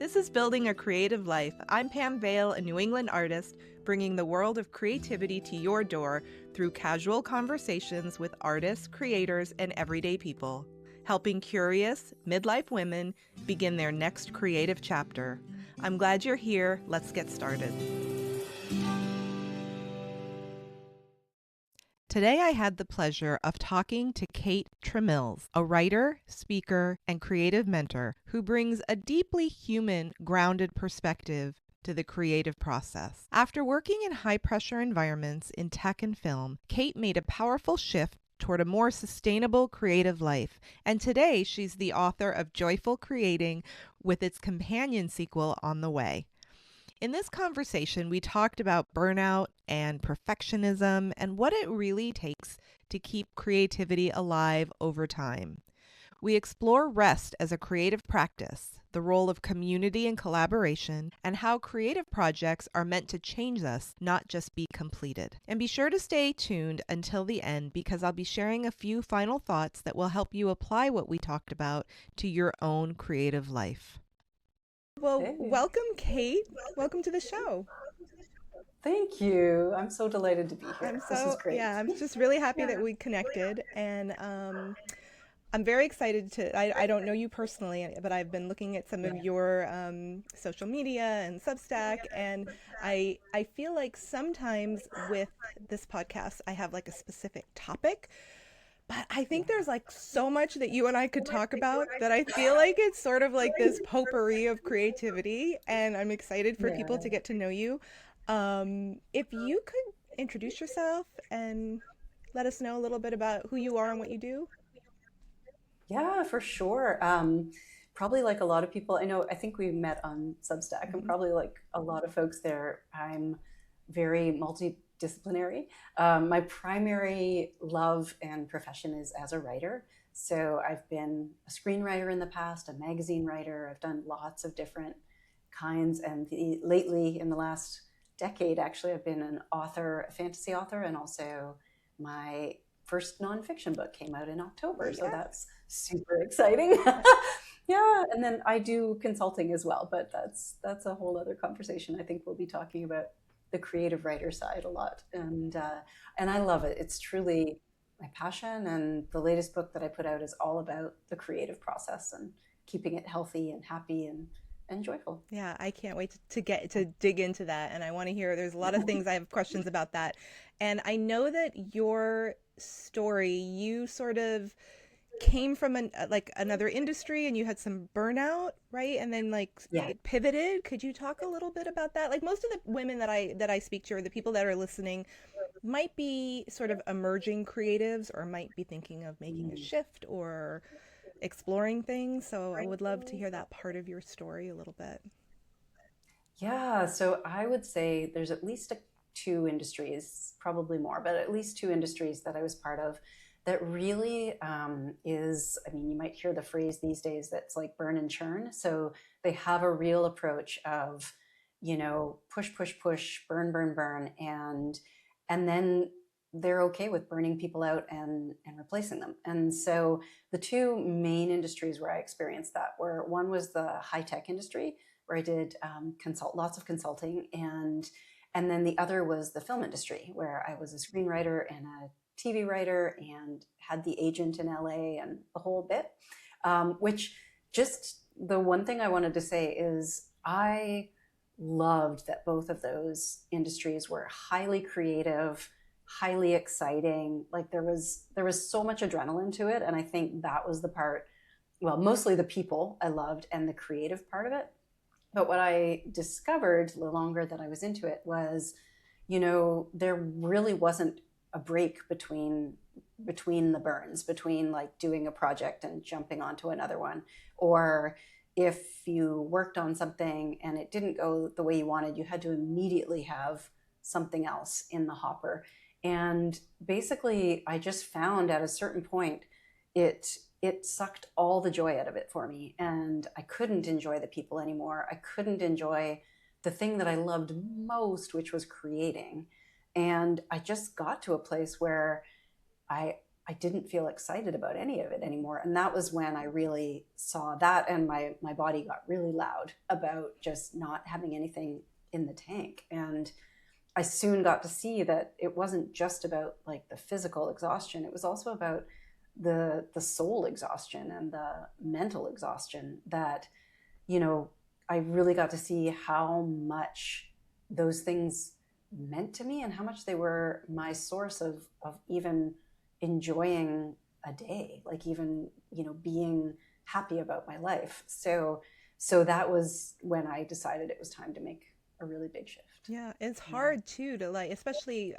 This is Building a Creative Life. I'm Pam Vale, a New England artist, bringing the world of creativity to your door through casual conversations with artists, creators, and everyday people, helping curious, midlife women begin their next creative chapter. I'm glad you're here. Let's get started. Today I had the pleasure of talking to Kate Tremills, a writer, speaker, and creative mentor who brings a deeply human, grounded perspective to the creative process. After working in high-pressure environments in tech and film, Kate made a powerful shift toward a more sustainable creative life, and today she's the author of Joyful Creating with its companion sequel on the way. In this conversation, we talked about burnout and perfectionism and what it really takes to keep creativity alive over time. We explore rest as a creative practice, the role of community and collaboration, and how creative projects are meant to change us, not just be completed. And be sure to stay tuned until the end because I'll be sharing a few final thoughts that will help you apply what we talked about to your own creative life. Well, welcome, Kate. Welcome to the show. Thank you. I'm so delighted to be here. This is great. I'm just really happy that we connected, and I'm very excited to. I don't know you personally, but I've been looking at some of your social media and Substack, and I feel like sometimes with this podcast, I have like a specific topic. But I think there's like so much that you and I could talk about that I feel like it's sort of like this potpourri of creativity, and I'm excited for people to get to know you. If you could introduce yourself and let us know a little bit about who you are and what you do. Yeah, for sure. Probably like a lot of people, I think we met on Substack, and probably like a lot of folks there, I'm very multidisciplinary. My primary love and profession is as a writer. So I've been a screenwriter in the past, a magazine writer. I've done lots of different kinds. And lately, in the last decade, actually, I've been an author, a fantasy author, and also my first nonfiction book came out in October. So that's super exciting. Yeah, and then I do consulting as well, but that's a whole other conversation. I think we'll be talking about the creative writer side a lot, and I love it. It's truly my passion, and the latest book that I put out is all about the creative process and keeping it healthy and happy and joyful. Yeah, I can't wait to get to dig into that, and I want to hear. There's a lot of things I have questions about that, and I know that your story, you sort of came from like another industry and you had some burnout, right? And then like Yeah. it pivoted. Could you talk a little bit about that? Like most of the women that I speak to, or the people that are listening, might be sort of emerging creatives or might be thinking of making a shift or exploring things. So I would love to hear that part of your story a little bit. Yeah, so I would say there's at least two industries, probably more, but at least two industries that I was part of that really is, I mean, you might hear the phrase these days that's like burn and churn. So they have a real approach of, push, push, push, burn, burn, burn, and then they're okay with burning people out and replacing them. And so the two main industries where I experienced that were, one was the high tech industry, where I did lots of consulting, and then the other was the film industry, where I was a screenwriter and a TV writer and had the agent in LA and the whole bit. Which, just the one thing I wanted to say is I loved that both of those industries were highly creative, highly exciting. Like there was so much adrenaline to it, and I think that was the part. Well, mostly the people I loved and the creative part of it. But what I discovered the longer that I was into it was, there really wasn't a break between the burns, between like doing a project and jumping onto another one. Or if you worked on something and it didn't go the way you wanted, you had to immediately have something else in the hopper. And basically, I just found at a certain point, it sucked all the joy out of it for me, and I couldn't enjoy the people anymore. I couldn't enjoy the thing that I loved most, which was creating. And I just got to a place where I I didn't feel excited about any of it anymore. And that was when I really saw that, and my body got really loud about just not having anything in the tank. And I soon got to see that it wasn't just about like the physical exhaustion. It was also about the soul exhaustion and the mental exhaustion that, you know, I really got to see how much those things meant to me and how much they were my source of even enjoying a day, like even, you know, being happy about my life. So that was when I decided it was time to make a really big shift. Yeah, it's Yeah. hard too to like, especially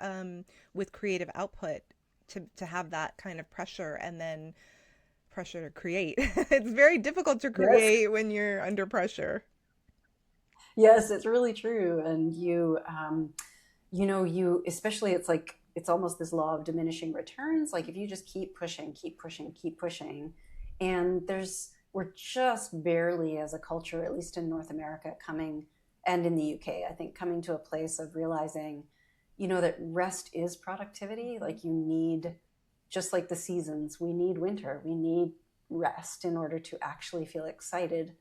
with creative output, to have that kind of pressure and then pressure to create. It's very difficult to Yes. create when you're under pressure. Yes, it's really true. And you know, you, especially, it's like, it's almost this law of diminishing returns. Like if you just keep pushing, keep pushing, keep pushing, and we're just barely as a culture, at least in North America, coming, and in the UK, I think, coming to a place of realizing, you know, that rest is productivity. Mhm. Like you need, just like the seasons, we need winter, we need rest in order to actually feel excited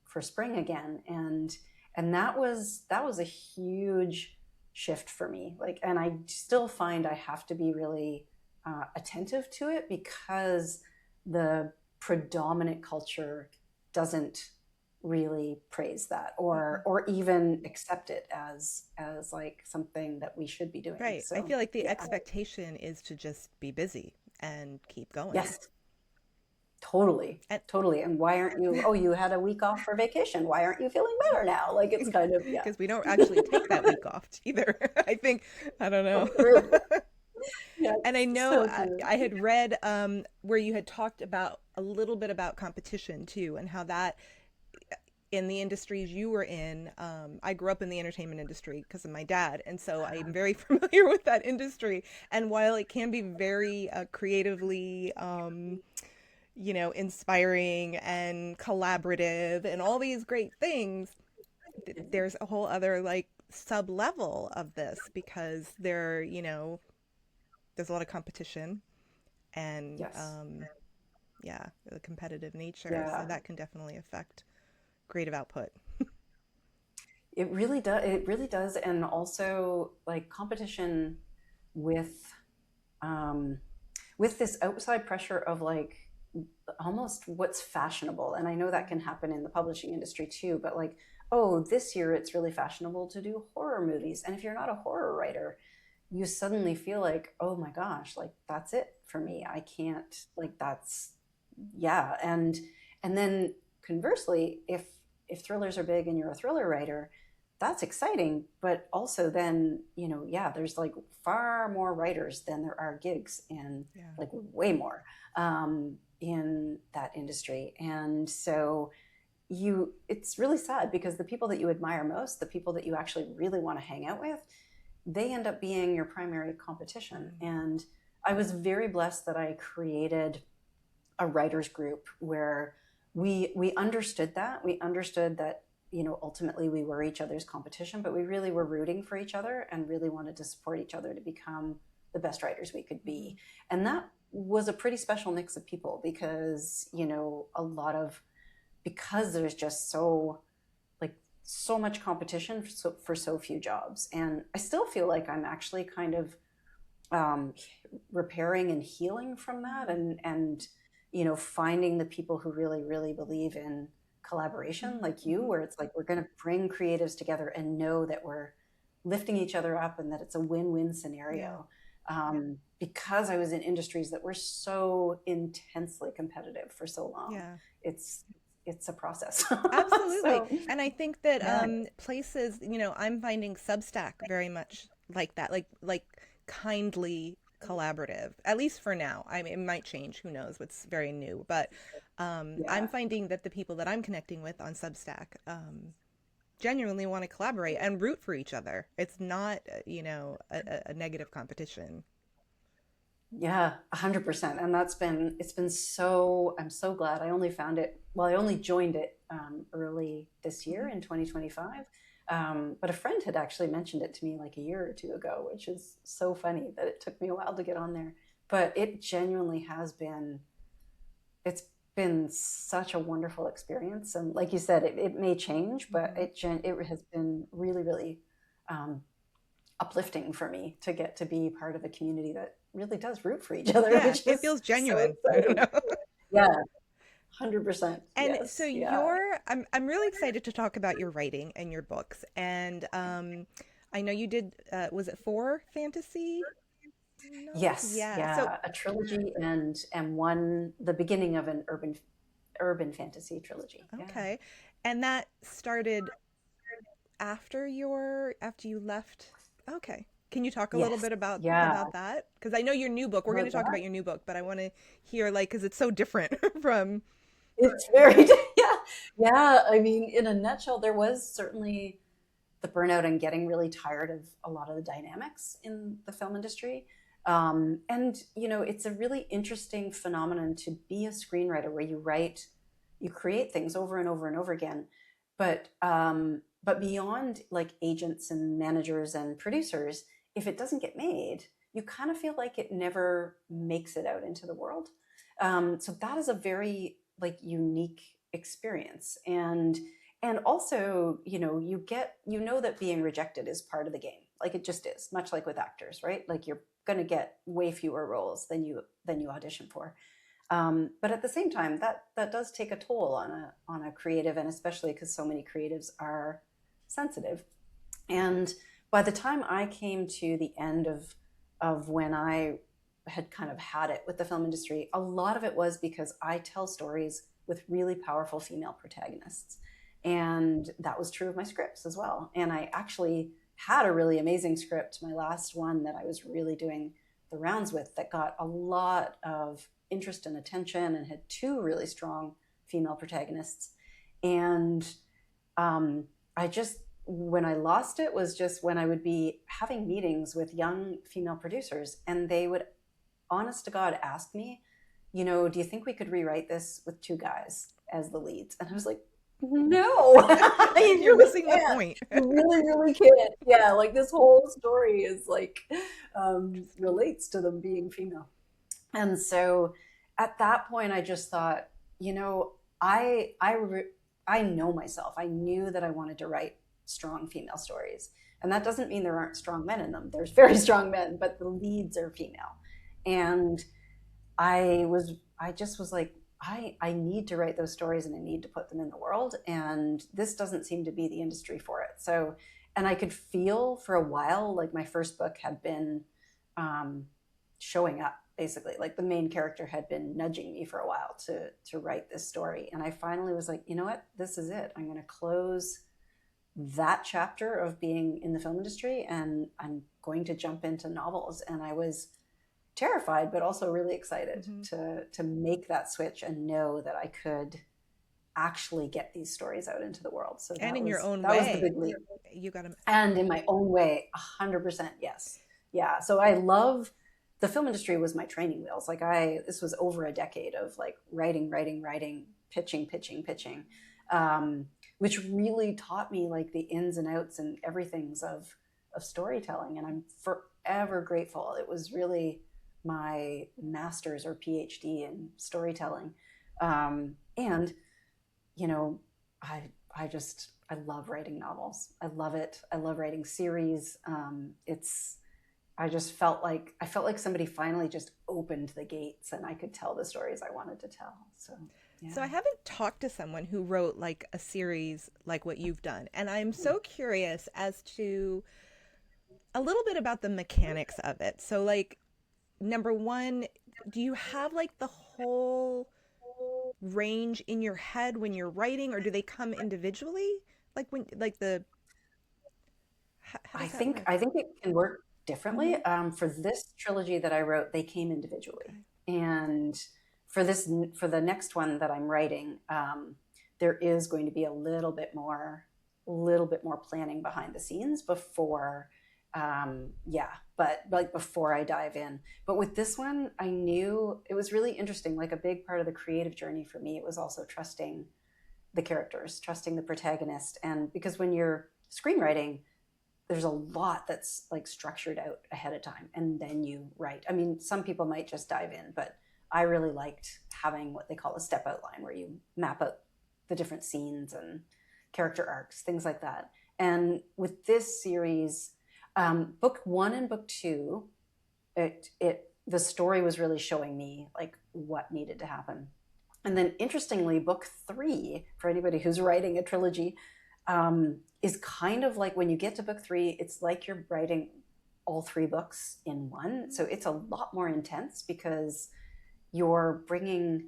for spring again. And that was a huge shift for me. Like, and I still find I have to be really attentive to it because the predominant culture doesn't really praise that Mm-mm. or even accept it as like something that we should be doing. Right. I So feel like the yeah. expectation is to just be busy and keep going. Yes, totally. And Totally. And why aren't you, oh, you had a week off for vacation, why aren't you feeling better now? Like it's kind of, yeah. because we don't actually take that week off either. I think, I don't So know. true. Yes, And I know so true. I had read where you had talked about a little bit about competition too, and how that in the industries you were in, I grew up in the entertainment industry because of my dad, and so I'm very familiar with that industry. And while it can be very creatively, inspiring and collaborative and all these great things, there's a whole other like sub level of this because there's a lot of competition and Yes. yeah, the competitive nature. So Yeah. that can definitely affect creative output. It really does. It really does. And also like competition with um with this outside pressure of like almost what's fashionable. And I know that can happen in the publishing industry too, but like, oh, this year it's really fashionable to do horror movies. And if you're not a horror writer, you suddenly feel like, oh my gosh, like that's it for me. I can't, like that's, yeah. And then conversely, if thrillers are big and you're a thriller writer, that's exciting, but also then, you know, yeah, there's like far more writers than there are gigs, and Yeah. like way more in that industry. And so it's really sad because the people that you admire most, the people that you actually really want to hang out with, they end up being your primary competition. Mm. And I was very blessed that I created a writers group where we understood that. We understood that, you know, ultimately we were each other's competition, but we really were rooting for each other and really wanted to support each other to become the best writers we could Mm. be. And that was a pretty special mix of people because, you know, a lot of, because there's just so like so much competition for so few jobs. And I still feel like I'm actually kind of um, repairing and healing from that, and you know, finding the people who really really believe in collaboration Mm-hmm. like you, Mm-hmm. where it's like we're going to bring creatives together and know that we're lifting each other up and that it's a win-win Yeah. scenario. Because I was in industries that were so intensely competitive for so long, Yeah. it's it's a process. Absolutely. So And I think that yeah. places, I'm finding Substack very much like that, like kindly collaborative, at least for now. I mean, it might change, who knows, what's very new, but I'm Yeah. finding that the people that I'm connecting with on Substack genuinely want to collaborate and root for each other. It's not, a negative competition. Yeah, 100%. And it's been so, I'm so glad. I only found it, well, I only joined it early this year Hmm. in 2025. But a friend had actually mentioned it to me like a year or two ago, which is so funny that it took me a while to get on there. but it genuinely has been, it's been such a wonderful experience. And like you said, it may change, but it has been really, really um, uplifting for me to get to be part of a community that really does root for each other, Yeah, which it is feels so genuine. I don't exciting. know. Yeah, 100%. And so Yes. Yeah. I'm really excited to talk about your writing and your books. And I know you did was it four fantasy novels? Yes. Yeah. So Yeah. A trilogy and one, the beginning of an urban fantasy trilogy. Yeah. okay. And that started after you left. Okay. Can you talk a little Yes. bit Yeah. about that? Because I know your new book. We're going About to talk that. about your new book, but I want to hear like because it's so different from. It's very, yeah. Yeah. I mean, in a nutshell, there was certainly the burnout and getting really tired of a lot of the dynamics in the film industry. And, it's a really interesting phenomenon to be a screenwriter where you create things over and over and over again. But beyond like agents and managers and producers, if it doesn't get made, you kind of feel like it never makes it out into the world. So that is a very like unique experience. And also, that being rejected is part of the game. Like it just is, much like with actors, right? Like you're going to get way fewer roles than you audition for. But at the same time, that does take a toll on a creative, and especially because so many creatives are sensitive. And by the time I came to the end of when I had kind of had it with the film industry, a lot of it was because I tell stories with really powerful female protagonists. And that was true of my scripts as well. And I actually had a really amazing script, my last one that I was really doing the rounds with, that got a lot of interest and attention and had two really strong female protagonists. And I just, when I lost it was just when I would be having meetings with young female producers, and they would, honest to God, ask me, do you think we could rewrite this with two guys as the leads? And I was like, no, you You're really missing the can't. point. You really, really can't. Yeah, like this whole story is like relates to them being female. And so at that point, I just thought, I I I know myself. I knew that I wanted to write strong female stories, and that doesn't mean there aren't strong men in them. There's very strong men, but the leads are female. And I just was like, I need to write those stories and I need to put them in the world. And this doesn't seem to be the industry for it. So, and I could feel for a while, like my first book had been um, showing up basically. Like the main character had been nudging me for a while to write this story. And I finally was like, you know what? This is it. I'm going to close that chapter of being in the film industry and I'm going to jump into novels. And I was terrified, but also really excited to make that switch and know that I could actually get these stories out into the world. So And in your own that was the way. big leap. You got to. And in my own way, 100%, yes. Yeah. So I love the film industry was my training wheels. Like this was over a decade of like writing, pitching, which really taught me like the ins and outs and everythings of storytelling. And I'm forever grateful. It was really my master's or PhD in storytelling. And, I love writing novels. I love it. I love writing series. I felt like somebody finally just opened the gates and I could tell the stories I wanted to tell. So, yeah. So I haven't talked to someone who wrote like a series like what you've done. And I'm so curious as to a little bit about the mechanics of it. So like number one, do you have like the whole range in your head when you're writing, or do they come individually? Like when, like how does that work? I think it can work differently. Mm-hmm. For this trilogy that I wrote, they came individually, Okay. and for the next one that I'm writing, there is going to be a little bit more planning behind the scenes before, but like before I dive in. But with this one, I knew it was really interesting. Like a big part of the creative journey for me, it was also trusting the characters, trusting the protagonist, and because when you're screenwriting, there's a lot that's like structured out ahead of time and then you write. I mean, some people might just dive in, but I really liked having what they call a step outline where you map out the different scenes and character arcs, things like that. And with this series, book one and book two, it the story was really showing me like what needed to happen. And then interestingly, book three, for anybody who's writing a trilogy, is kind of like when you get to book three, it's like you're writing all three books in one. So it's a lot more intense because you're bringing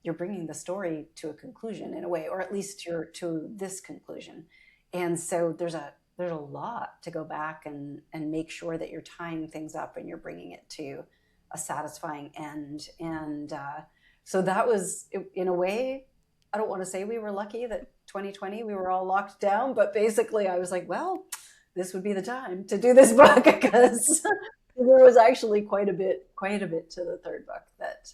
you're bringing the story to a conclusion in a way, or at least you're to this conclusion. And so there's a lot to go back and make sure that you're tying things up and you're bringing it to a satisfying end. And so that was, in a way, I don't want to say we were lucky that 2020 we were all locked down, but basically I was like, well, this would be the time to do this book because there was actually quite a bit to the third book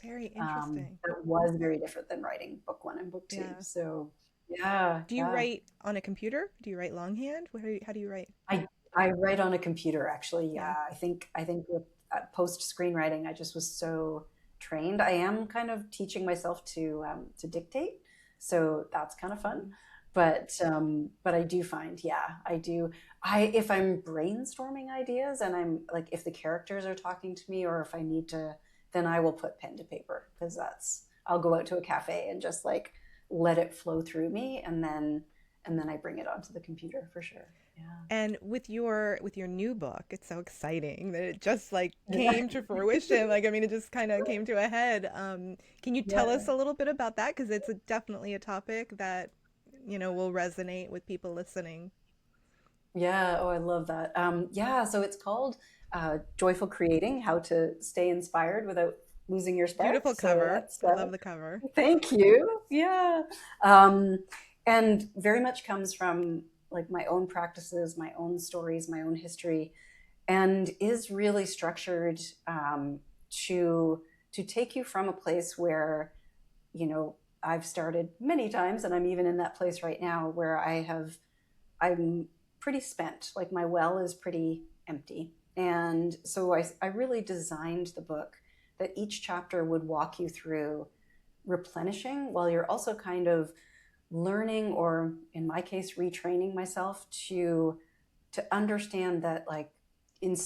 Very interesting. that was very different than writing book one and book two. Yeah. So yeah, Do you yeah. write on a computer? Do you write longhand? How do you write? I write on a computer actually. Yeah. Yeah, I think with post screenwriting, I just was so trained. I am kind of teaching myself to dictate, so that's kind of fun. But I do find, yeah, I do. I if I'm brainstorming ideas and I'm like if the characters are talking to me or if I need to, then I will put pen to paper because that's I'll go out to a cafe and just like let it flow through me and then I bring it onto the computer for sure. And with your new book, it's so exciting that it just like Yeah. came to fruition. Like I mean, it just kind of came to a head. Can you tell Yeah. us a little bit about that? Because it's definitely a topic that will resonate with people listening. Yeah. Oh, I love that. Yeah. So it's called Joyful Creating: How to Stay Inspired Without Losing Your Spark. Beautiful So cover. that's I love the cover. thank you. Yeah. Um, and very much comes from like my own practices, my own stories, my own history, and is really structured to take you from a place where you know I've started many times, and I'm even in that place right now where I'm pretty spent. Like my well is pretty empty. And so I really designed the book that each chapter would walk you through replenishing while you're also kind of learning, or in my case retraining myself to understand that like in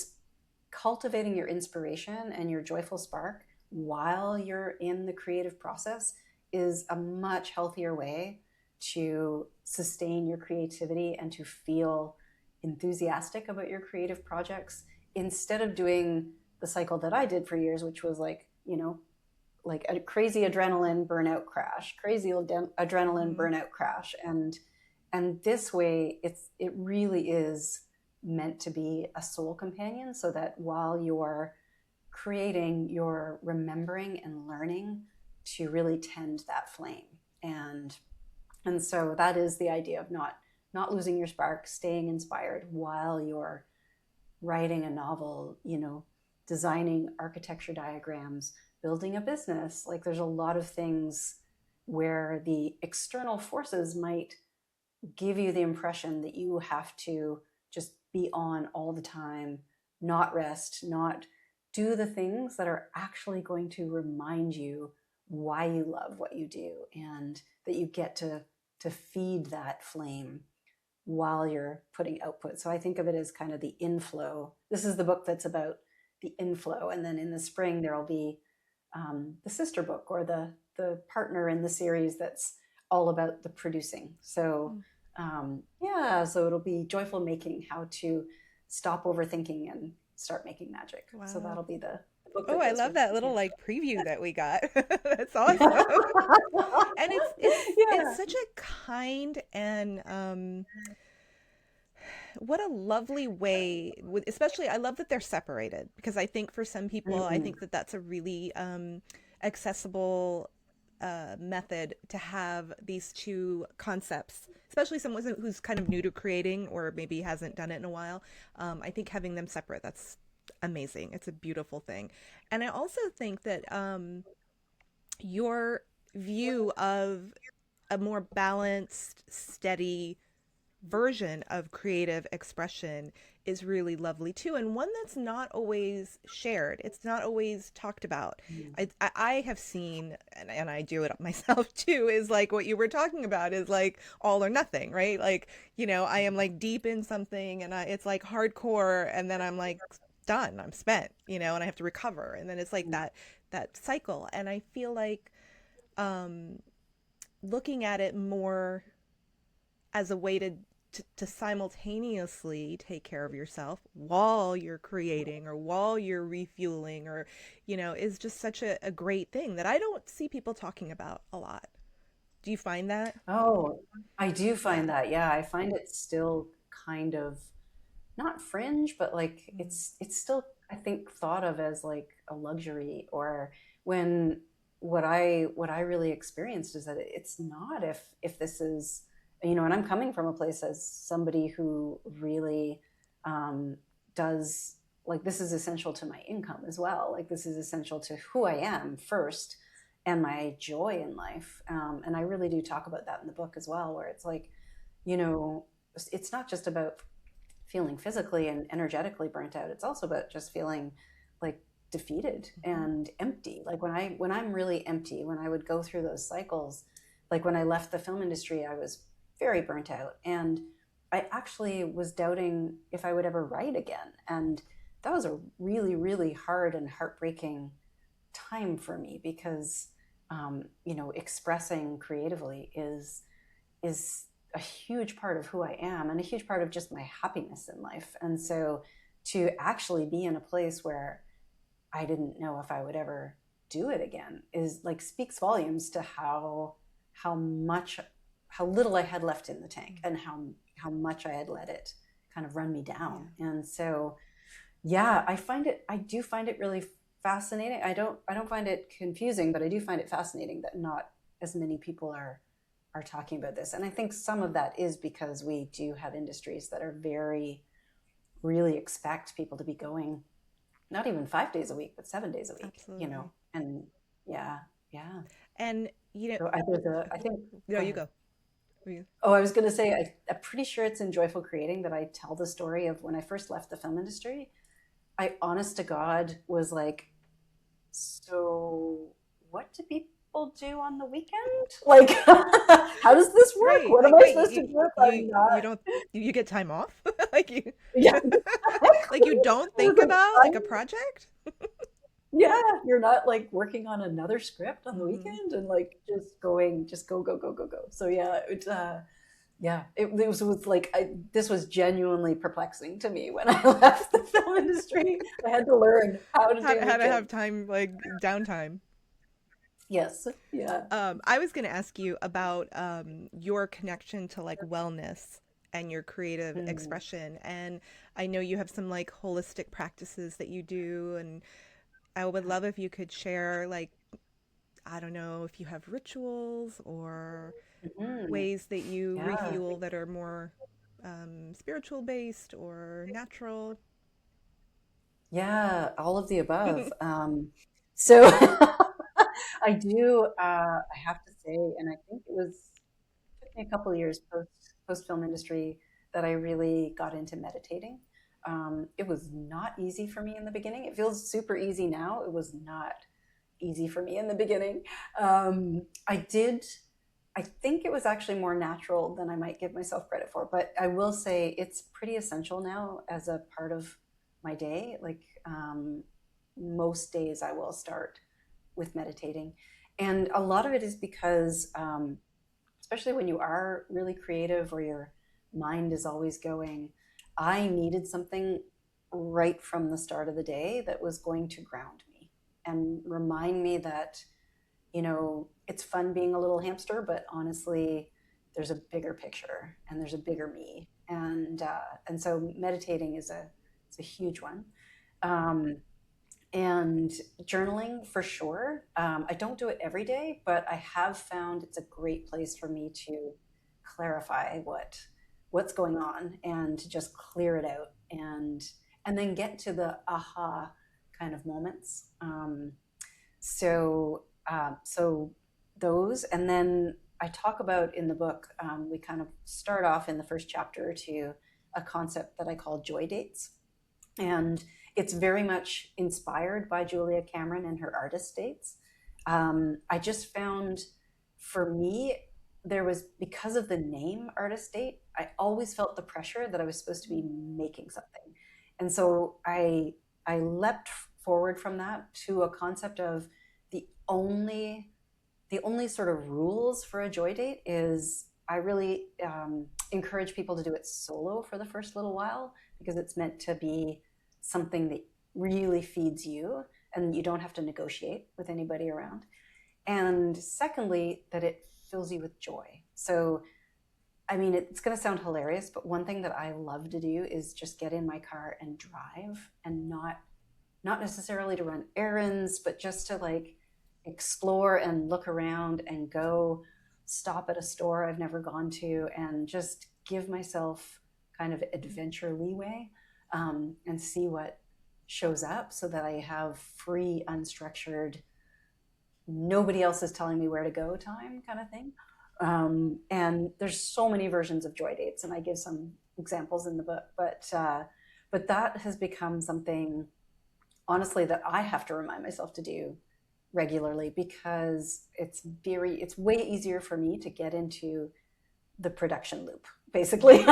cultivating your inspiration and your joyful spark while you're in the creative process is a much healthier way to sustain your creativity and to feel enthusiastic about your creative projects instead of doing the cycle that I did for years, which was like a crazy adrenaline burnout crash, crazy adrenaline Hmm. burnout crash. And this way it really is meant to be a soul companion so that while you're creating, you're remembering and learning to really tend that flame. And so that is the idea of not losing your spark, staying inspired while you're writing a novel, designing architecture diagrams, building a business. Like there's a lot of things where the external forces might give you the impression that you have to just be on all the time, not rest, not do the things that are actually going to remind you why you love what you do and that you get to feed that flame while you're putting output. So I think of it as kind of the inflow. This is the book that's about the inflow, and then in the spring there will be the sister book or the partner in the series that's all about the producing. So Mm. yeah, so it'll be joyful making: how to stop overthinking and start making magic. So Wow. that'll be the book Oh, that I goes love with that it. little like preview that we got. That's awesome. And it's Yeah. such a kind and what a lovely way especially I love that they're separated because I think for some people I Mm-hmm. think that that's a really accessible method to have these two concepts, especially someone who's kind of new to creating or maybe hasn't done it in a while. I think having them separate, that's amazing. It's a beautiful thing. And I also think that your view of a more balanced, steady version of creative expression is really lovely too, and one that's not always shared. It's not always talked about. Mm. I have seen, and I do it myself too, is like what you were talking about is like all or nothing, right? Like, I am like deep in something and it's like hardcore, and then I'm like done, I'm spent, and I have to recover. And then it's like that cycle. And I feel like um, looking at it more as a way to simultaneously take care of yourself while you're creating or while you're refueling or is just such a great thing that I don't see people talking about a lot. Do you find that? Oh, I do Yeah. find that. Yeah, I find it still kind of not fringe, but like Mm. it's still I think thought of as like a luxury or when what I really experienced is that it's not if this is and I'm coming from a place as somebody who really um, does like this is essential to my income as well. Like this is essential to who I am first and my joy in life. And I really do talk about that in the book as well, where it's like, you know, it's not just about feeling physically and energetically burnt out. It's also about just feeling like defeated Mhm. and empty. Like when I'm really empty, when I would go through those cycles, like when I left the film industry, I was very burnt out and I actually was doubting if I would ever write again. And that was a really, really hard and heartbreaking time for me because expressing creatively is a huge part of who I am and a huge part of just my happiness in life. And so to actually be in a place where I didn't know if I would ever do it again is like speaks volumes to how much how little I had left in the tank and how much I had let it kind of run me Yeah. down. And so yeah, I do find it really fascinating. I don't find it confusing, but I do find it fascinating that not as many people are talking about this. And I think some of that is because we do have industries that are very really expect people to be going not even 5 days a week, but 7 days a week, Absolutely. and yeah, yeah. And So I think, no, go you ahead. go. You- Oh, I was going to say, I'm pretty sure it's in Joyful Creating that I tell the story of when I first left the film industry. I, honest to God, was like, so what do people do on the weekend? Like, how does this work? Right. What am Like, I wait, supposed to do if I'm you not? don't you get time off? Like you Yeah, like exactly. you don't I was think like, about like a project? yeah, you're not like working on another script on the Hmm. weekend and like just going, just go, go, go, go, go. So yeah, it was like this was genuinely perplexing to me when I left the film industry. I had to learn how to do How to have weekends. time like downtime. Yes, yeah. I was going to ask you about your connection to like wellness and your creative Mm. expression. And I know you have some like holistic practices that you do. And I would love if you could share, like, I don't know if you have rituals or Mhm. ways that you Yeah, refuel that are more spiritual based or natural. yeah, all of the above. So I do. I have to say, and I think it took me a couple of years post film industry that I really got into meditating. It was not easy for me in the beginning. It feels super easy now. It was not easy for me in the beginning. I did. I think it was actually more natural than I might give myself credit for. But I will say it's pretty essential now as a part of my day. Like most days, I will start with meditating. And a lot of it is because, especially when you are really creative or your mind is always going, I needed something right from the start of the day that was going to ground me and remind me that it's fun being a little hamster, but honestly, there's a bigger picture and there's a bigger me, and so meditating is a huge one, um, and journaling for sure. I don't do it every day, but I have found it's a great place for me to clarify what's going on and to just clear it out and then get to the aha kind of moments. So those, and then I talk about in the book, we kind of start off in the first chapter to a concept that I call joy dates. And it's very much inspired by Julia Cameron and her artist dates. I just found, for me, there was, because of the name artist date, I always felt the pressure that I was supposed to be making something. And so I leapt forward from that to a concept of the only the only sort of rules for a joy date is I really encourage people to do it solo for the first little while, because it's meant to be something that really feeds you and you don't have to negotiate with anybody around. And secondly, that it fills you with joy. So, I mean, it's going to sound hilarious, but one thing that I love to do is just get in my car and drive, and not necessarily to run errands, but just to like explore and look around and go stop at a store I've never gone to and just give myself kind of adventure leeway, and see what shows up, so that I have free, unstructured, nobody else is telling me where to go time kind of thing. And there's so many versions of joy dates, and I give some examples in the book, but that has become something, honestly, that I have to remind myself to do regularly, because it's way easier for me to get into the production loop, basically.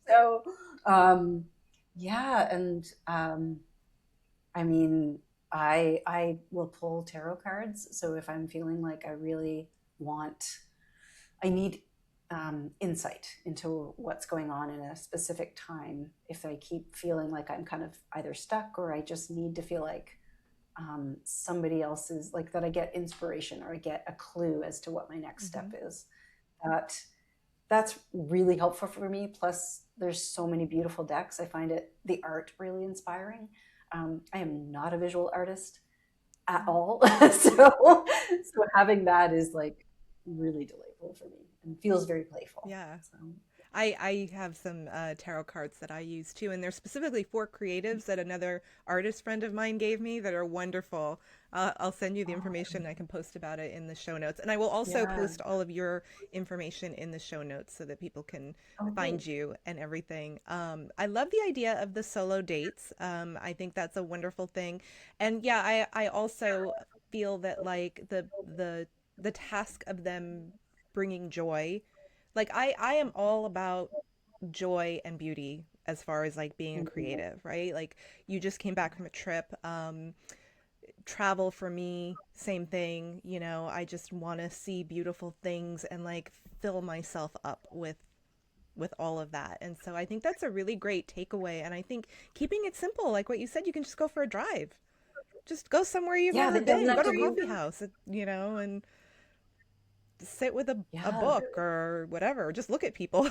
So, um, yeah, and I mean, I will pull tarot cards. So if I'm feeling like I need insight into what's going on in a specific time. If I keep feeling like I'm kind of either stuck, or I just need to feel like somebody else is like, that I get inspiration or I get a clue as to what my next step is. That that's really helpful for me. Plus, there's so many beautiful decks. I find the art really inspiring. I am not a visual artist at all, so having that is like really delightful for me and feels very playful. Yeah. So I have some tarot cards that I use too, and they're specifically for creatives that another artist friend of mine gave me that are wonderful. I'll send you the information. I can post about it in the show notes. And I will also yeah. post all of your information in the show notes so that people can Oh, find great. you and everything. I love the idea of the solo dates. I think that's a wonderful thing. And yeah, I also feel that like the task of them bringing joy, like I am all about joy and beauty as far as like being a Mhm. creative, right? Like you just came back from a trip. Travel for me, same thing. You know, I just want to see beautiful things and like fill myself up with all of that. And so I think that's a really great takeaway. And I think keeping it simple, like what you said, you can just go for a drive. Just go somewhere you've Yeah, never that doesn't been. have Go to to a be. coffee house, you know, and sit with a Yeah, book or whatever. Just look at people.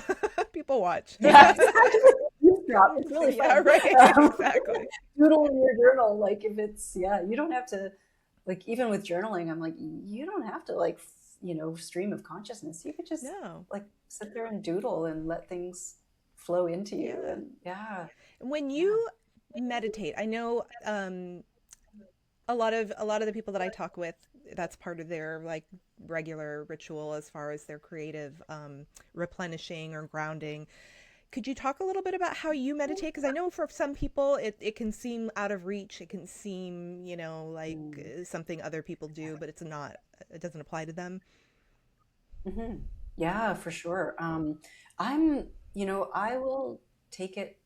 People watch. yeah, exactly. Eavesdrop. It's really Yeah, fun. right. Um, Exactly. Doodle in your journal, like if it's, yeah, you don't have to, like, even with journaling, I'm like, you don't have to like stream of consciousness. You could just No. like sit there and doodle and let things flow into you. Yeah. And yeah, When yeah. you meditate, I know a lot of the people that I talk with, that's part of their like regular ritual as far as their creative replenishing or grounding. Could you talk a little bit about how you meditate? Because I know for some people it can seem out of reach. It can seem, you know, like Mm. something other people do, but it's not, it doesn't apply to them. Hmm. Yeah, for sure. I will take it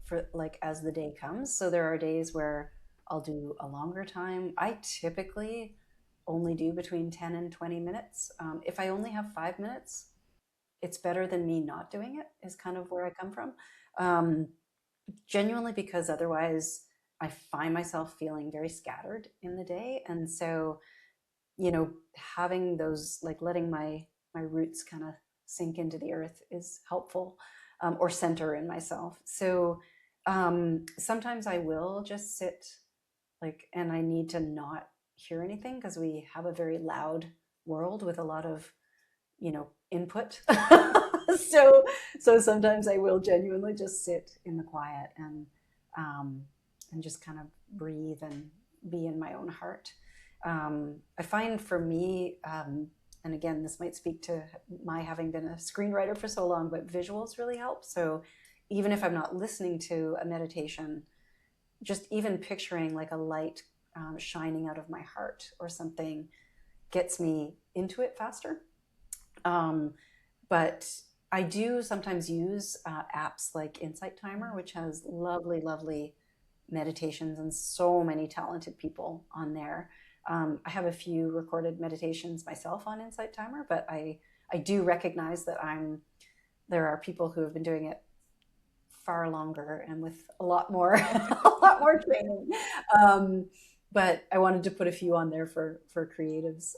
for like as the day comes. So there are days where I'll do a longer time. I typically only do between 10 and 20 minutes. If I only have 5 minutes, it's better than me not doing it, is kind of where I come from. Um, Genuinely, because otherwise I find myself feeling very scattered in the day. And so, having those, like letting my roots kind of sink into the earth is helpful, or center in myself. So sometimes I will just sit, like, and I need to not hear anything, because we have a very loud world with a lot of input. so so sometimes I will genuinely just sit in the quiet um, and just kind of breathe and be in my own heart. I find for me, and again, this might speak to my having been a screenwriter for so long, but visuals really help. So even if I'm not listening to a meditation, just even picturing like a light shining out of my heart or something gets me into it faster. But I do sometimes use apps like Insight Timer, which has lovely, lovely meditations and so many talented people on there. I have a few recorded meditations myself on Insight Timer, but I do recognize that there are people who have been doing it far longer and with a lot more a lot more training. But I wanted to put a few on there for creatives.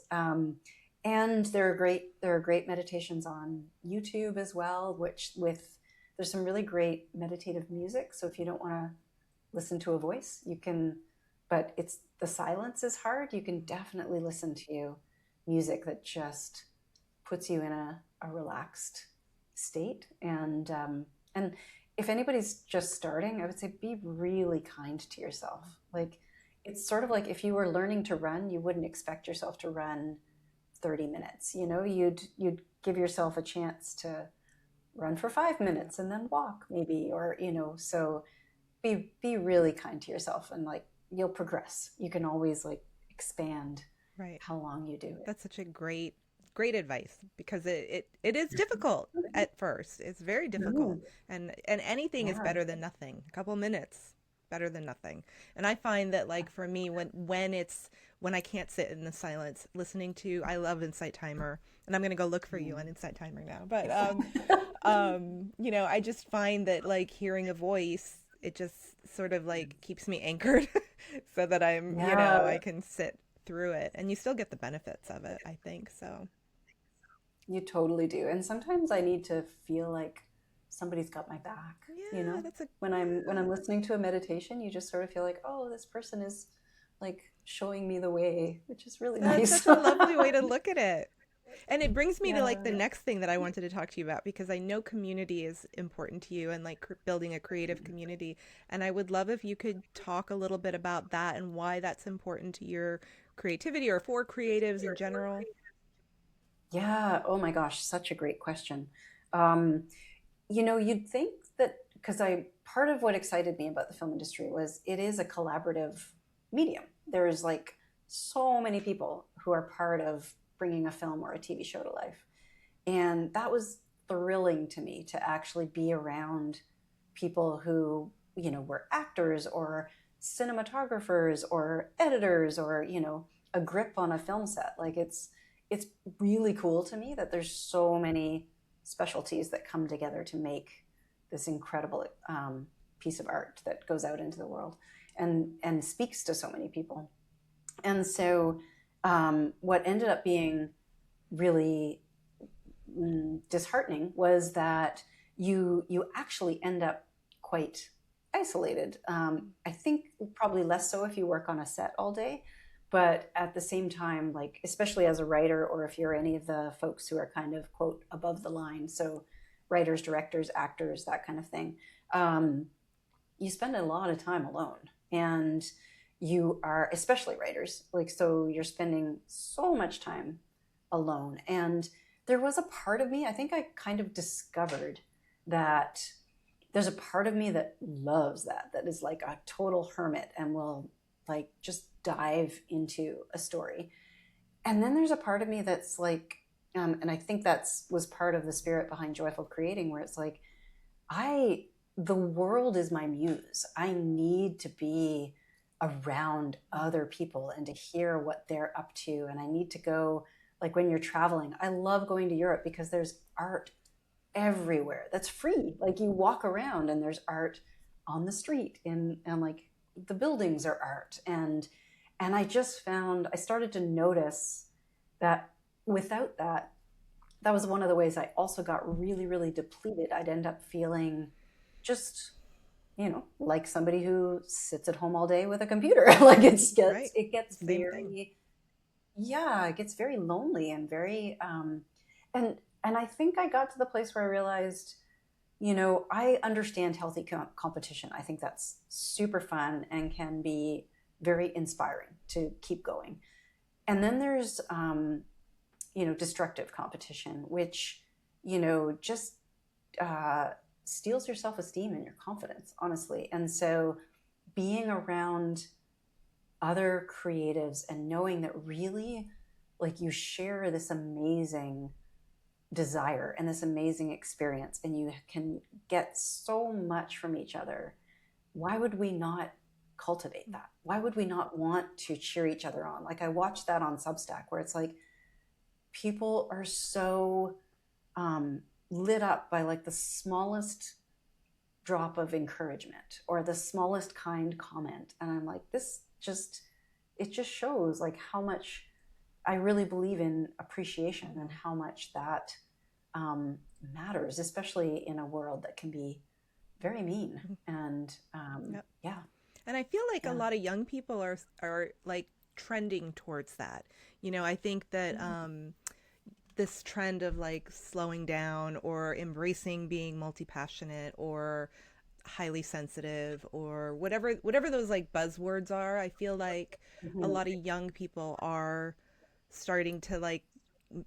And there are great meditations on YouTube as well, there's some really great meditative music. So if you don't want to listen to a voice, you can, but the silence is hard. You can definitely listen to music that just puts you in a relaxed state. And if anybody's just starting, I would say be really kind to yourself. Like, it's sort of like if you were learning to run, you wouldn't expect yourself to run 30 minutes. You'd give yourself a chance to run for 5 minutes and then walk maybe, or, so be really kind to yourself, and like, you'll progress. You can always like expand Right. how long you do it. That's such a great advice, because it is difficult at first. It's very difficult. And anything is better than nothing. A couple minutes better than nothing. And I find that, like, for me, when I can't sit in the silence, listening to, I love Insight Timer, and I'm going to go look for you on Insight Timer now. But I just find that, like, hearing a voice, it just sort of like keeps me anchored so that I can sit through it, and you still get the benefits of it, I think. So you totally do. And sometimes I need to feel like somebody's got my back. Yeah, when I'm listening to a meditation, you just sort of feel like, oh, this person is like showing me the way, which is really nice. That's such a lovely way to look at it. And it brings me to like the next thing that I wanted to talk to you about, because I know community is important to you, and like building a creative community. And I would love if you could talk a little bit about that and why that's important to your creativity, or for creatives in general. Yeah. Oh my gosh, such a great question. You'd think that, because part of what excited me about the film industry was it is a collaborative medium. There's like so many people who are part of bringing a film or a TV show to life. And that was thrilling to me, to actually be around people who, were actors or cinematographers or editors, or, a grip on a film set. Like, it's really cool to me that there's so many specialties that come together to make this incredible piece of art that goes out into the world and speaks to so many people. And so what ended up being really disheartening was that you actually end up quite isolated. I think probably less so if you work on a set all day, but at the same time, like, especially as a writer, or if you're any of the folks who are kind of, quote, above the line, so writers, directors, actors, that kind of thing, you spend a lot of time alone. And you are, especially writers, like, so you're spending so much time alone. And there was a part of me, I think I kind of discovered that there's a part of me that loves that is like a total hermit and will like just dive into a story. And then there's a part of me that's like, and I think was part of the spirit behind Joyful Creating, where it's like, the world is my muse. I need to be around other people and to hear what they're up to. And I need to go, like, when you're traveling, I love going to Europe because there's art everywhere that's free. Like, you walk around and there's art on the street, and like the buildings are art. And I just found, I started to notice that without that was one of the ways I also got really, really depleted. I'd end up feeling just, like somebody who sits at home all day with a computer. Like, it gets very, it gets very lonely and very, and I think I got to the place where I realized, I understand healthy competition. I think that's super fun and can be very inspiring to keep going. And then there's, destructive competition, which, just steals your self-esteem and your confidence, honestly. And so being around other creatives and knowing that really, like, you share this amazing desire and this amazing experience and you can get so much from each other, why would we not cultivate that? Why would we not want to cheer each other on? Like, I watched that on Substack where it's like people are so lit up by like the smallest drop of encouragement or the smallest kind comment, and I'm like, it just shows like how much I really believe in appreciation and how much that matters, especially in a world that can be very mean. And Yep. yeah, And I feel like a yeah. lot of young people are like trending towards that. I think that this trend of like slowing down or embracing being multi-passionate or highly sensitive or whatever those like buzzwords are, I feel like a Mhm. lot of young people are starting to like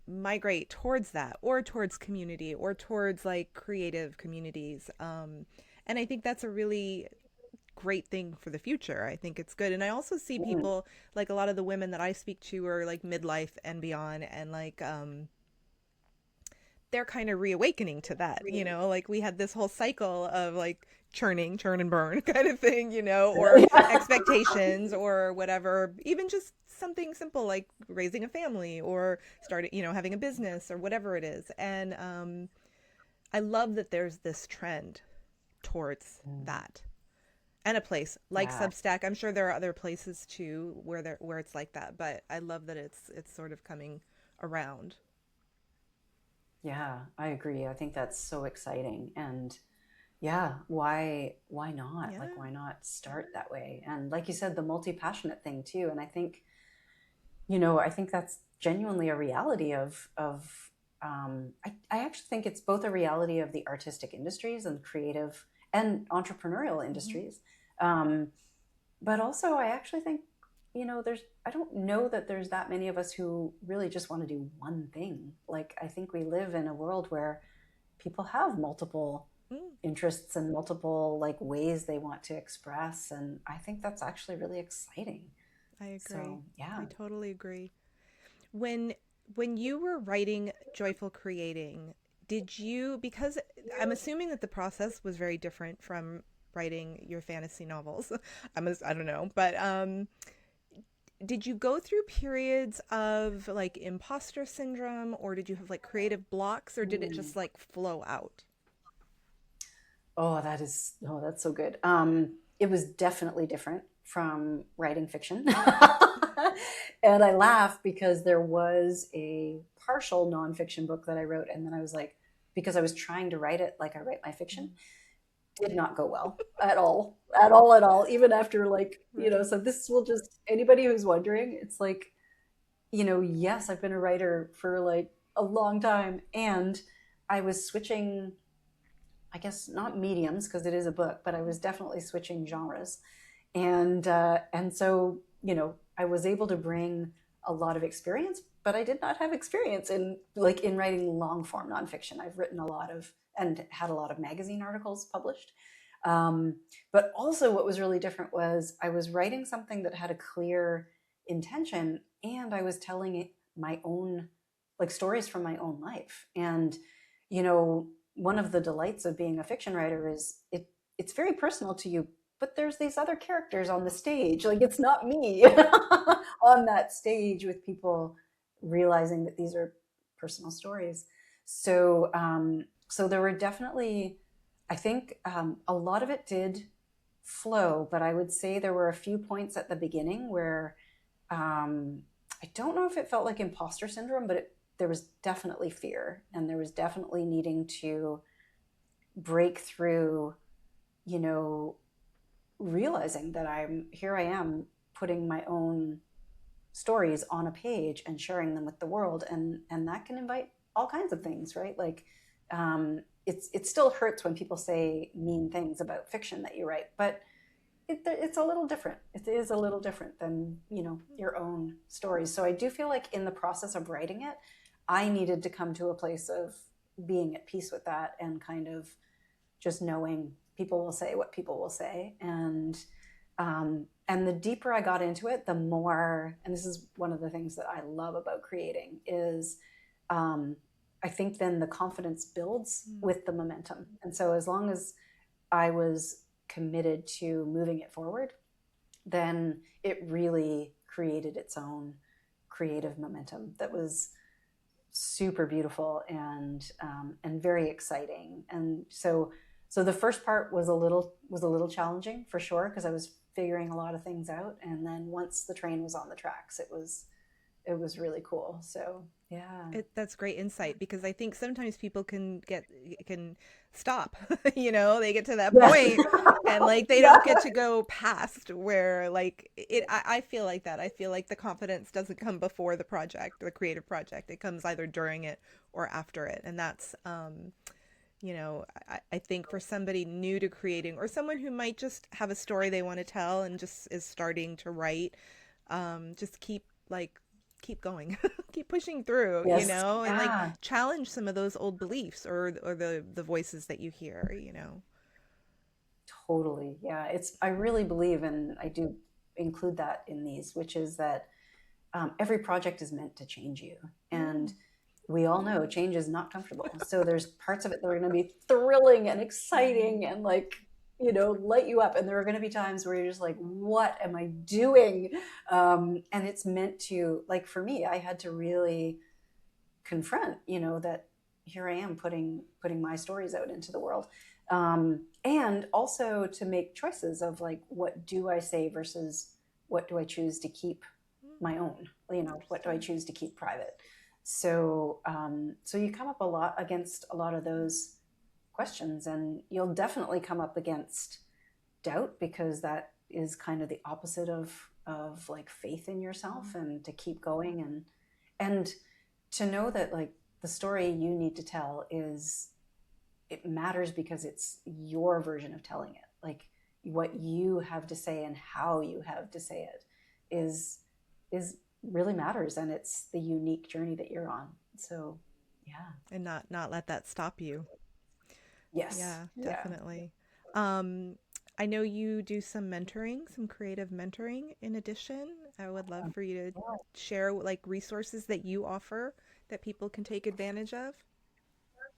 migrate towards that or towards community or towards like creative communities. And I think that's a really great thing for the future. I think it's good. And I also see Mhm. people like a lot of the women that I speak to are like midlife and beyond, and like they're kind of reawakening to that, like we had this whole cycle of like churn and burn kind of thing, or expectations or whatever, even just something simple like raising a family or starting, having a business or whatever it is. And I love that there's this trend towards Mm. that. And a place like Yeah. Substack. I'm sure there are other places too where it's like that, but I love that it's sort of coming around. Yeah, I agree. I think that's so exciting. And yeah, why not? Yeah. Like, why not start that way? And like you said, the multi-passionate thing too. And I think, I think that's genuinely a reality of I actually think it's both a reality of the artistic industries and creative and entrepreneurial Mm-hmm. industries. Um, but also I actually think, I don't know that there's that many of us who really just want to do one thing. Like, I think we live in a world where people have multiple Mm, interests and multiple like ways they want to express, and I think that's actually really exciting. I agree. So yeah. I totally agree. When when you were writing Joyful Creating, did you, because I'm assuming that the process was very different from writing your fantasy novels. I don't know, but did you go through periods of like imposter syndrome, or did you have like creative blocks, or did it Mm. just like flow out? Oh, that's so good. It was definitely different from writing fiction. And I laugh because there was a partial nonfiction book that I wrote, and then I was like, because I was trying to write it like I write my fiction, Mhm. did not go well at all, at all, at all. Even after like, Right. so this will just anybody who's wondering, it's like, yes, I've been a writer for like a long time, and I was switching, I guess not mediums because it is a book, but I was definitely switching genres, and so I was able to bring a lot of experience, but I did not have experience in writing long form nonfiction. I've written a lot of and had a lot of magazine articles published, um, but also what was really different was I was writing something that had a clear intention, and I was telling it my own like stories from my own life, and you know one of the delights of being a fiction writer is it's very personal to you, but there's these other characters on the stage. Like, it's not me on that stage with people realizing that these are personal stories. So there were definitely, I think, a lot of it did flow, but I would say there were a few points at the beginning where um, I don't know if it felt like imposter syndrome, but there was definitely fear, and there was definitely needing to break through, you know, realizing that I am putting my own stories on a page and sharing them with the world, and that can invite all kinds of things, right? Like, it still hurts when people say mean things about fiction that you write, but it's a little different. It is a little different than your own stories. So I do feel like in the process of writing it, I needed to come to a place of being at peace with that, and kind of just knowing people will say what people will say. And the deeper I got into it, the more, and this is one of the things that I love about creating, is um, I think then the confidence builds with the momentum. And so as long as I was committed to moving it forward, then it really created its own creative momentum that was super beautiful, and very exciting. And so the first part was a little challenging for sure, because I was figuring a lot of things out. And then once the train was on the tracks, it was really cool. So yeah. That's great insight, because I think sometimes people can stop, you know, they get to that Yes. point and like they Yeah. don't get to go past where like I feel like that. I feel like the confidence doesn't come before the project, the creative project. It comes either during it or after it. And that's, you know, I think for somebody new to creating, or someone who might just have a story they want to tell and just is starting to write, just keep going, keep pushing through, you Yes. know, and like Yeah. challenge some of those old beliefs or the voices that you hear, you know. Totally. Yeah. I really believe, and I do include that in these, which is that every project is meant to change you. And we all know change is not comfortable. So there's parts of it that are going to be thrilling and exciting and like, light you up. And there are going to be times where you're just like, what am I doing? And it's meant to, like, for me, I had to really confront, that here I am putting my stories out into the world. And also to make choices of like, what do I say versus what do I choose to keep my own, what do I choose to keep private? So you come up a lot against a lot of those questions, and you'll definitely come up against doubt, because that is kind of the opposite of like faith in yourself, and to keep going, and to know that like the story you need to tell it matters because it's your version of telling it. Like what you have to say and how you have to say it is really matters, and it's the unique journey that you're on. So yeah. And not let that stop you. Yes. Yeah, Yeah. definitely. um I know you do some mentoring, some creative mentoring in addition. I would love for you to Yeah. share like resources that you offer that people can take advantage of.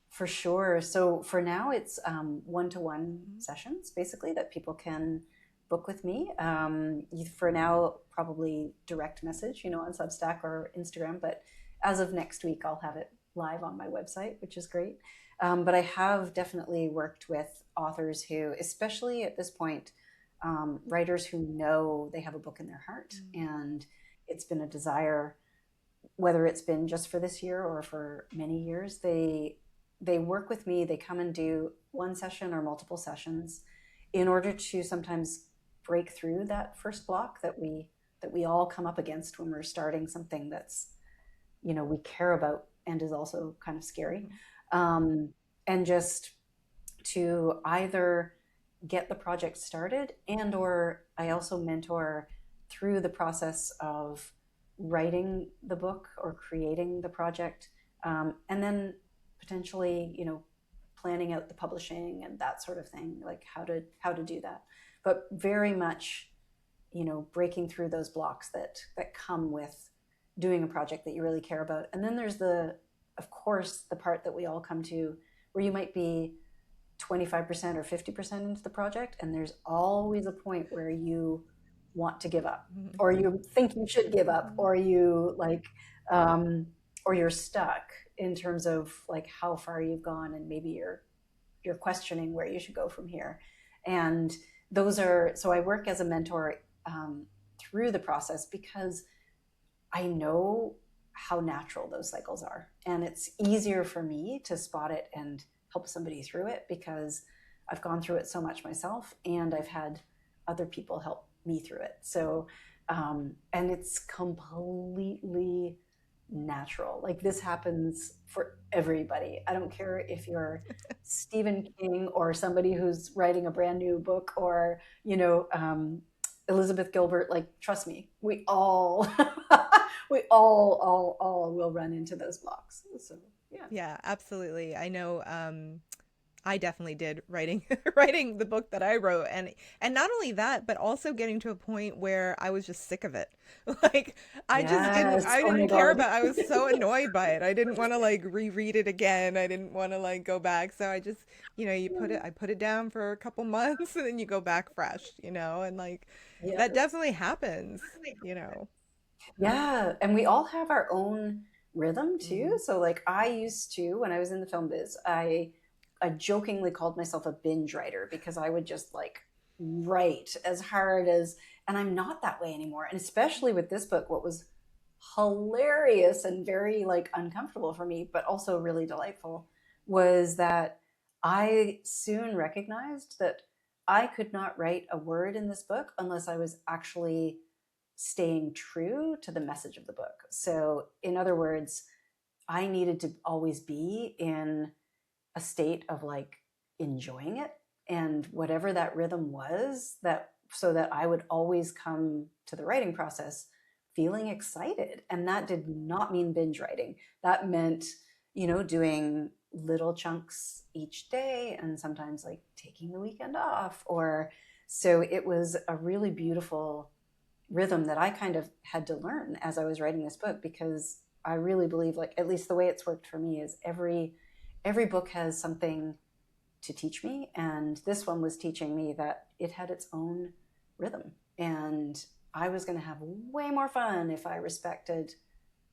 For sure. So for now, it's one-to-one sessions basically that people can book with me. For now, probably direct message, on Substack or Instagram. But as of next week, I'll have it live on my website, which is great. But I have definitely worked with authors who, especially at this point, writers who know they have a book in their heart, and it's been a desire, whether it's been just for this year or for many years. They work with me. They come and do one session or multiple sessions in order to sometimes break through that first block that we all come up against when we're starting something that's, we care about and is also kind of scary. And just to either get the project started, and or I also mentor through the process of writing the book or creating the project, and then potentially, planning out the publishing and that sort of thing, like how to do that. But very much, breaking through those blocks that come with doing a project that you really care about. And then there's of course, the part that we all come to, where you might be 25% or 50% into the project, and there's always a point where you want to give up, or you think you should give up, or you like, or you're stuck in terms of like how far you've gone, and maybe you're questioning where you should go from here. And so I work as a mentor through the process, because I know how natural those cycles are, and it's easier for me to spot it and help somebody through it, because I've gone through it so much myself, and I've had other people help me through it. So, and it's completely natural. Like this happens for everybody. I don't care if you're Stephen King or somebody who's writing a brand new book, or, Elizabeth Gilbert. Like, trust me, we all We all will run into those blocks. So yeah. Yeah, absolutely. I know I definitely did writing writing the book that I wrote, and not only that, but also getting to a point where I was just sick of it. Like Yes. I Oh my didn't care God. about I was so annoyed by it. I didn't want to like reread it again. I didn't want to like go back. So I just, I put it down for a couple months and then you go back fresh, and like that Yes. definitely happens. Yeah. And we all have our own rhythm too. Mm. So like I used to, when I was in the film biz, I jokingly called myself a binge writer because I would just like write as hard as, and I'm not that way anymore. And especially with this book, what was hilarious and very like uncomfortable for me, but also really delightful, was that I soon recognized that I could not write a word in this book unless I was actually staying true to the message of the book. So, in other words, I needed to always be in a state of like enjoying it, and whatever that rhythm was, that so that I would always come to the writing process feeling excited. And that did not mean binge writing. That meant, doing little chunks each day and sometimes like taking the weekend off, or so it was a really beautiful rhythm that I kind of had to learn as I was writing this book, because I really believe, like, at least the way it's worked for me is every book has something to teach me, and this one was teaching me that it had its own rhythm, and I was going to have way more fun if I respected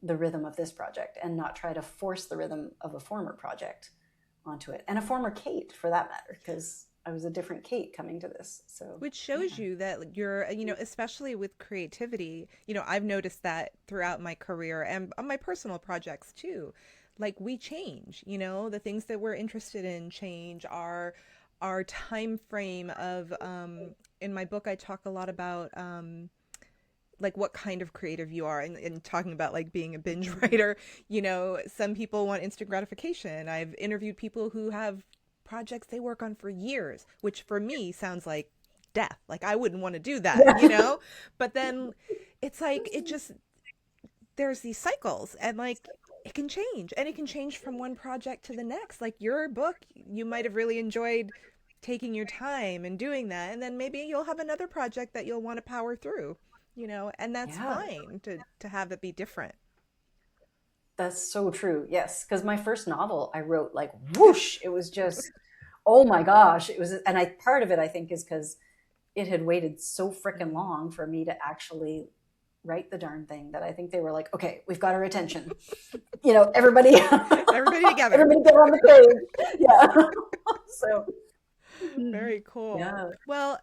the rhythm of this project and not try to force the rhythm of a former project onto it, and a former Kate for that matter, because I was a different Kate coming to this. So Which shows yeah. you that you're, especially with creativity, I've noticed that throughout my career and on my personal projects too. Like we change, the things that we're interested in change. Our time frame of in my book I talk a lot about like what kind of creative you are, and talking about like being a binge writer. Some people want instant gratification. I've interviewed people who have projects they work on for years, which for me sounds like death. Like I wouldn't want to do that. But then it's like it just there's these cycles, and like it can change, and it can change from one project to the next. Like your book, you might have really enjoyed taking your time and doing that, and then maybe you'll have another project that you'll want to power through, and that's Yeah, fine to have it be different. that's so true. Yes, because my first novel I wrote like whoosh. It was just, oh my gosh, it was, and I part of it I think is because it had waited so freaking Mm. long for me to actually write the darn thing, that I think they were like, okay, we've got our attention. Everybody, Everybody together. everybody get on the page. Yeah. So Very cool. yeah, Well,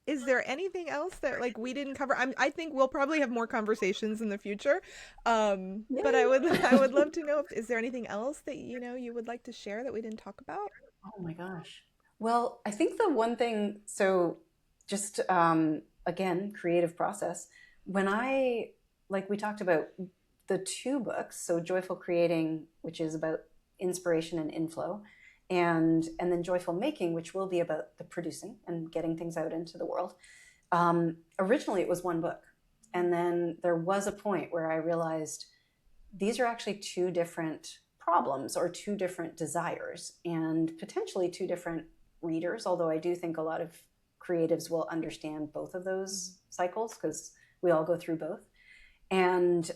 is there anything else that like we didn't cover? I think we'll probably have more conversations in the future. But I would yay. I would love to know if is there anything else that you would like to share that we didn't talk about? Oh my gosh. Well, I think the one thing, so just again, creative process. When like we talked about the two books, so Joyful Creating, which is about inspiration and inflow, and then Joyful Making, which will be about the producing and getting things out into the world. Originally, it was one book. And then there was a point where I realized these are actually two different problems or two different desires and potentially two different readers, although I do think a lot of creatives will understand both of those cycles because we all go through both. And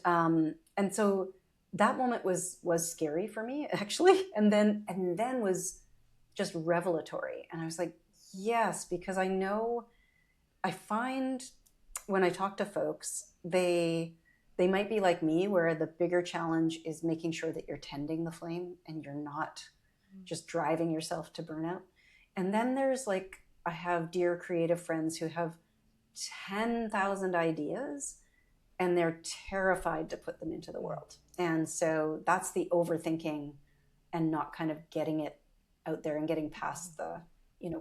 so that moment was scary for me actually, and then was just revelatory. And I was like, yes, because I find when I talk to folks, they might be like me, where the bigger challenge is making sure that you're tending the flame and you're not just driving yourself to burnout. And then there's like, I have dear creative friends who have 10,000 ideas and they're terrified to put them into the world. And so that's the overthinking and not kind of getting it out there and getting past the,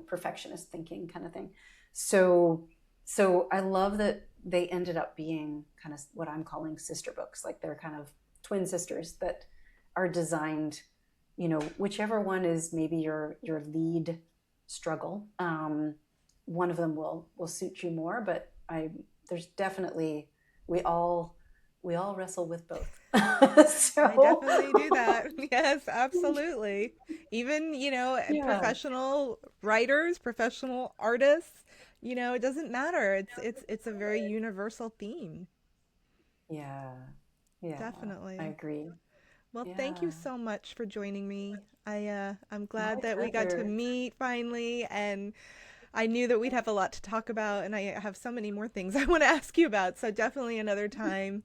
perfectionist thinking kind of thing. So I love that they ended up being kind of what I'm calling sister books. Like they're kind of twin sisters that are designed, whichever one is maybe your lead struggle. One of them will suit you more, but there's definitely, we all we all wrestle with both. I So, definitely do that. Yes, absolutely. Even, yeah, professional writers, professional artists, it doesn't matter. It's a very universal theme. yeah, yeah, I Definitely. agree. Well, thank you Yeah, so much for joining me. I'm my glad that we got to pleasure. meet finally, and I knew that we'd have a lot to talk about, and I have so many more things I want to ask you about, so definitely another time.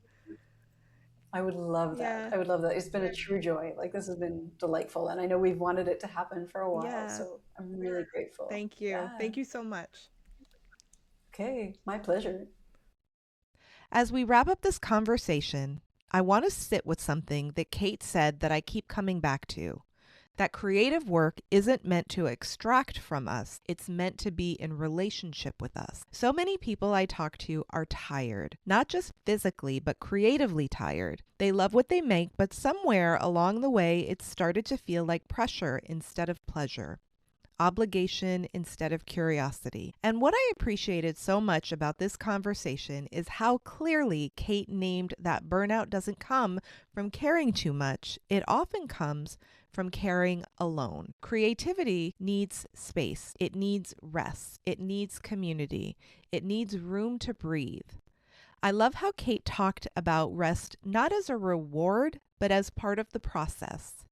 I would love that. Yeah. I would love that. It's been a true joy. Like, this has been delightful. And I know we've wanted it to happen for a while. Yeah. So I'm really grateful. Thank you. Yeah. Thank you so much. Okay. My pleasure. As we wrap up this conversation, I want to sit with something that Kate said that I keep coming back to. That creative work isn't meant to extract from us, it's meant to be in relationship with us. So many people I talk to are tired, not just physically, but creatively tired. They love what they make, but somewhere along the way, it started to feel like pressure instead of pleasure. Obligation instead of curiosity. And what I appreciated so much about this conversation is how clearly Kate named that burnout doesn't come from caring too much. It often comes from caring alone. Creativity needs space, it needs rest, it needs community, it needs room to breathe. I love how Kate talked about rest not as a reward, but as part of the process.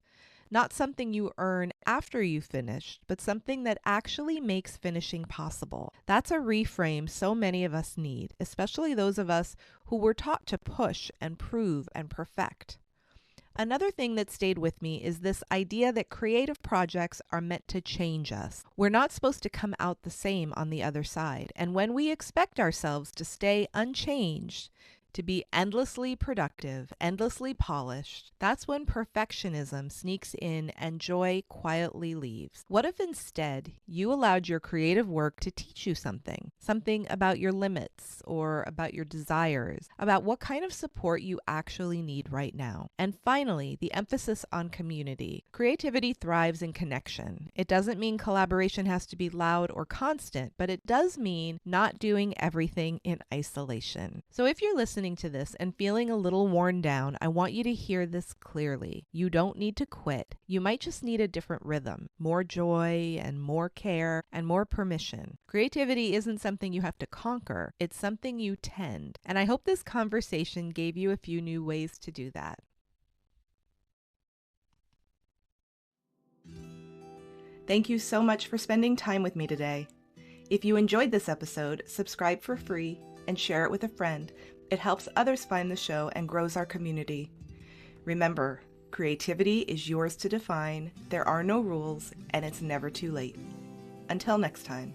Not something you earn after you finished, but something that actually makes finishing possible. That's a reframe so many of us need, especially those of us who were taught to push and prove and perfect. Another thing that stayed with me is this idea that creative projects are meant to change us. We're not supposed to come out the same on the other side. And when we expect ourselves to stay unchanged, to be endlessly productive, endlessly polished, that's when perfectionism sneaks in and joy quietly leaves. What if instead you allowed your creative work to teach you something? Something about your limits or about your desires, about what kind of support you actually need right now. And finally, the emphasis on community. Creativity thrives in connection. It doesn't mean collaboration has to be loud or constant, but it does mean not doing everything in isolation. So if you're listening to this and feeling a little worn down, I want you to hear this clearly. You don't need to quit. You might just need a different rhythm, more joy and more care and more permission. Creativity isn't something you have to conquer. It's something you tend. And I hope this conversation gave you a few new ways to do that. Thank you so much for spending time with me today. If you enjoyed this episode, subscribe for free and share it with a friend. It helps others find the show and grows our community. Remember, creativity is yours to define, there are no rules, and it's never too late. Until next time.